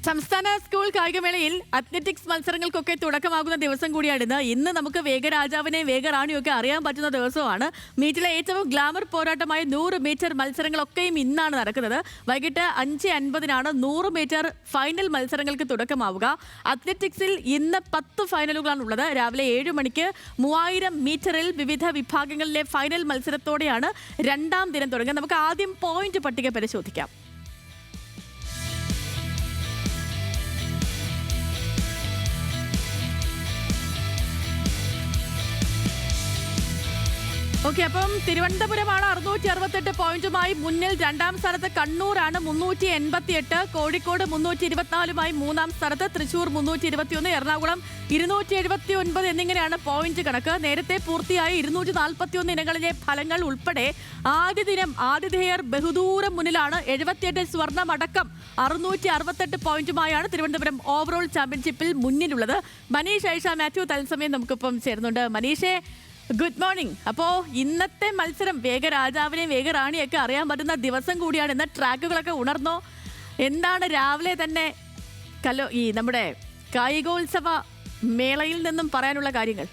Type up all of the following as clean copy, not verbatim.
സംസ്ഥാന school കായികമേളയിൽ athletics മത്സരങ്ങൾക്കൊക്കെ തുടക്കമാകുന്ന ദിവസം കൂടിയാണിന്ന്. ഇന്ന് നമുക്ക് വേഗരാജാവിനെ വേഗറാണിയൊക്കെ അറിയാൻ പറ്റുന്ന ദിവസമാണ്. മീറ്റിലെ ഏറ്റവും ഗ്ലാമർ പോരാട്ടമായ 100 മീറ്റർ മത്സരങ്ങളൊക്കെയും ഇന്നാണ് നടക്കുന്നത്. വൈകിട്ട് 5:50 100 മീറ്റർ ഫൈനൽ മത്സരങ്ങൾക്ക് തുടക്കമാവുക. അത്ലറ്റിക്സിൽ ഇന്ന് 10 ഫൈനലുകളാണുള്ളത്. രാവിലെ 7 മണിക്ക് 3000 മീറ്ററിൽ വിവിധ വിഭാഗങ്ങളിലെ ഫൈനൽ മത്സരത്തോടെയാണ് രണ്ടാം ദിനം തുടങ്ങുക. നമുക്ക് ആദ്യം പോയിന്റ് പട്ടിക പരിശോധിക്കാം. ഓക്കെ, അപ്പം തിരുവനന്തപുരമാണ് 668 പോയിന്റുമായി മുന്നിൽ. രണ്ടാം സ്ഥാനത്ത് കണ്ണൂരാണ് 388, കോഴിക്കോട് 324 മൂന്നാം സ്ഥാനത്ത്, തൃശൂർ 321, എറണാകുളം 279 എന്നിങ്ങനെയാണ് പോയിന്റ് കണക്ക്. നേരത്തെ പൂർത്തിയായ 241 ഇനങ്ങളിലെ ഫലങ്ങൾ ഉൾപ്പെടെ ആദ്യ ദിനം ആതിഥേയർ ബഹുദൂരം മുന്നിലാണ്. 78 സ്വർണ്ണമടക്കം 668 പോയിന്റുമായാണ് തിരുവനന്തപുരം ഓവറോൾ ചാമ്പ്യൻഷിപ്പിൽ മുന്നിലുള്ളത്. മനീഷ് ഐഷ മാത്യു തത്സമയം നമുക്കിപ്പം ചേരുന്നുണ്ട്. മനീഷേ, ഗുഡ് മോർണിംഗ്. അപ്പോൾ ഇന്നത്തെ മത്സരം വേഗരാജാവിനെയും വേഗറാണിയൊക്കെ അറിയാൻ പറ്റുന്ന ദിവസം കൂടിയാണ്. ഇന്ന് ട്രാക്കുകളൊക്കെ ഉണർന്നോ? എന്താണ് രാവിലെ തന്നെ ഈ നമ്മുടെ കായികോത്സവ മേളയിൽ നിന്നും പറയാനുള്ള കാര്യങ്ങൾ?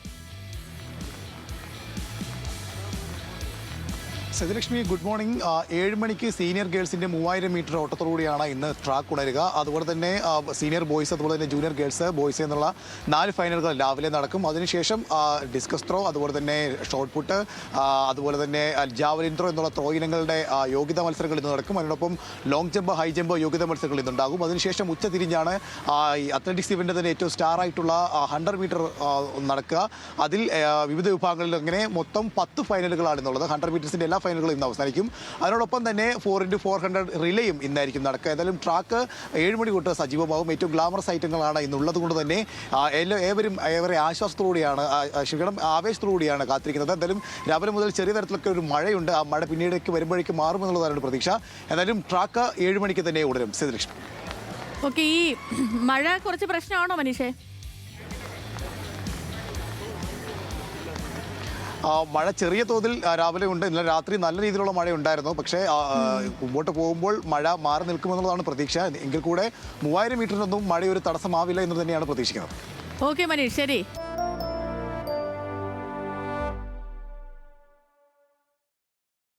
Sathyalakshmi, good morning. 7 മണിക്ക് സീനിയർ ഗേൾസിൻ്റെ 3000 മീറ്റർ ഓട്ടത്തോടുകൂടിയാണ് ഇന്ന് ട്രാക്ക് ഉണരുക. അതുപോലെ തന്നെ സീനിയർ ബോയ്സ് അതുപോലെ തന്നെ ജൂനിയർ ഗേൾസ് ബോയ്സ് എന്നുള്ള 4 ഫൈനലുകൾ രാവിലെ നടക്കും. അതിനുശേഷം ഡിസ്കസ് ത്രോ, അതുപോലെ തന്നെ ഷോട്ട് പുട്ട്, അതുപോലെ തന്നെ ജാവലിൻ ത്രോ എന്നുള്ള ത്രോ ഇനങ്ങളുടെ യോഗ്യതാ മത്സരങ്ങൾ ഇന്ന് നടക്കും. അതിനോടൊപ്പം ലോങ് ജമ്പ്, ഹൈ ജമ്പ് യോഗ്യതാ മത്സരങ്ങൾ ഇന്നുണ്ടാകും. അതിനുശേഷം ഉച്ചതിരിഞ്ഞാണ് ഈ അത്ലറ്റിക്സ് ഇവൻ്റെ തന്നെ ഏറ്റവും സ്റ്റാർ ആയിട്ടുള്ള 100 മീറ്റർ നടക്കുക. അതിൽ വിവിധ വിഭാഗങ്ങളിൽ അങ്ങനെ മൊത്തം 10 ഫൈനലുകളാണ് ഇന്നുള്ളത്. 100 മീറ്റേഴ്സിൻ്റെ എല്ലാ ഫൈനലുകളും ഇന്ന് അവസാനിക്കും. അതിനോടൊപ്പം തന്നെ 4x400 റിലേയും ഇന്നായിരിക്കും നടക്കുക. ഏതായാലും ട്രാക്ക് 7 മണി തൊട്ട് സജീവമാകും. ഏറ്റവും ഗ്ലാമറസ് ഐറ്റങ്ങളാണ് ഇന്നുള്ളത് കൊണ്ട് തന്നെ ഏവരും ഏവരെ ആശ്വാസത്തോടുകൂടിയാണ്, ആവേശത്തോടുകൂടിയാണ് കാത്തിരിക്കുന്നത്. എന്തായാലും രാവിലെ മുതൽ ചെറിയ തരത്തിലൊക്കെ ഒരു മഴയുണ്ട്. ആ മഴ പിന്നീടേക്ക് വരുമ്പോഴേക്ക് മാറുമെന്നുള്ളതാണ് പ്രതീക്ഷ. എന്തായാലും ട്രാക്ക് 7 മണിക്ക് തന്നെ ഉടരും. സത്യലക്ഷ്മി, ഓക്കെ, ഈ മഴ കുറച്ച് പ്രശ്നമാണോ മനീഷേ? മഴ ചെറിയ തോതിൽ രാവിലെ ഉണ്ട്. ഇന്നലെ രാത്രി നല്ല രീതിയിലുള്ള മഴ ഉണ്ടായിരുന്നു. പക്ഷേ മുമ്പോട്ട് പോകുമ്പോൾ മഴ മാറി നിൽക്കുമെന്നുള്ളതാണ് പ്രതീക്ഷ. എങ്കിൽ കൂടെ 3000 മീറ്ററിനൊന്നും മഴ ഒരു തടസ്സമാവില്ല എന്ന് തന്നെയാണ് പ്രതീക്ഷിക്കുന്നത്. ഓക്കെ മനീഷ്, ശരി.